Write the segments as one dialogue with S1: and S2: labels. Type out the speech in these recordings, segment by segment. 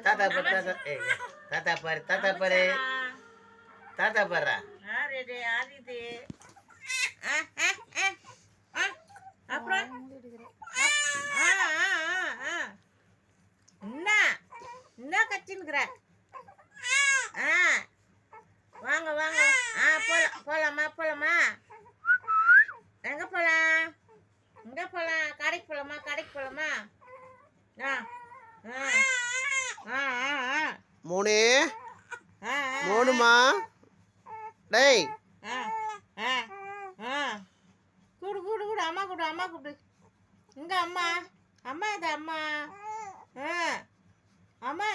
S1: தாத்தா பாரு தாத்தா பாரு தாத்தா பாரு தாத்தா பாரு
S2: அப்புறம் என்ன கச்சின்னுக்குற வாங்க வாங்க போலாமா போலாமா எங்க போலாம் எங்க போலாம் கடைக்கு போலாமா
S1: மூணு மூணுமா டேய்
S2: கூடு கூடு கூடு அம்மா கூப்பிடு இங்க அம்மா இது அம்மா அம்மா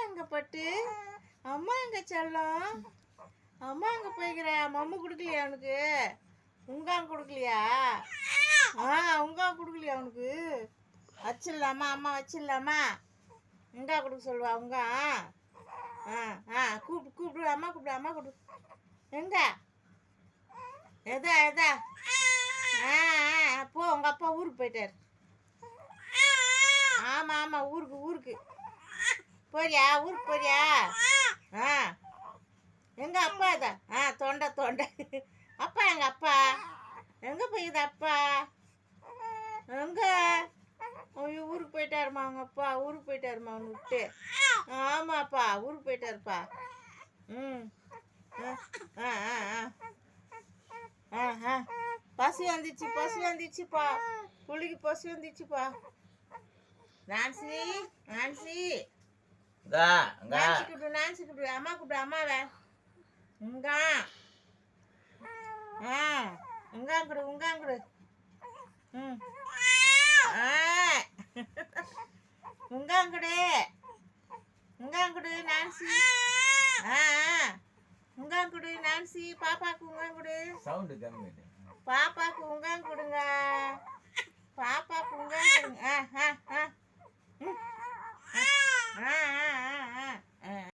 S2: எங்க பட்டு அம்மா எங்க செல்லம் அம்மா எங்க போய்க்கிற மம்மு கொடுக்கலையா அவனுக்கு உங்கான் கொடுக்கலையா உங்கான் கொடுக்கலையா அவனுக்கு வச்சிடலாமா அம்மா வச்சிடலாமா உங்கா கொடுக்க சொல்லுவா உங்கா கூப்பிடு அம்மா கூப்பிடு எங்க எதா போ உங்க அப்பா ஊருக்கு போயிட்டார் ஆமா ஊருக்கு போறியா ஊருக்கு போறியா எங்க அப்பா இதான் தொண்டை அப்பா எங்க அப்பா எங்க போயிது அப்பா எங்க ஊருக்கு போயிட்டாருமா அவங்க அப்பா ஊருக்கு போயிட்டாருமா அவனு விட்டு ஆமாப்பா ஊருக்கு போயிட்டாருப்பா பசி வந்துச்சுப்பா புள்ளிக்கு பசி வந்துச்சுப்பா நான்சி கூப்பிடு அம்மா கூப்பிடு அம்மாவை உங்காங்குடு உங்காங்குடு நான்சி பாப்பாக்கு உங்காங்குடு
S1: சவுண்ட் கம்மி
S2: பாப்பாக்கு உங்காங்குடுங்க பாப்பாக்கு உங்காங்குடு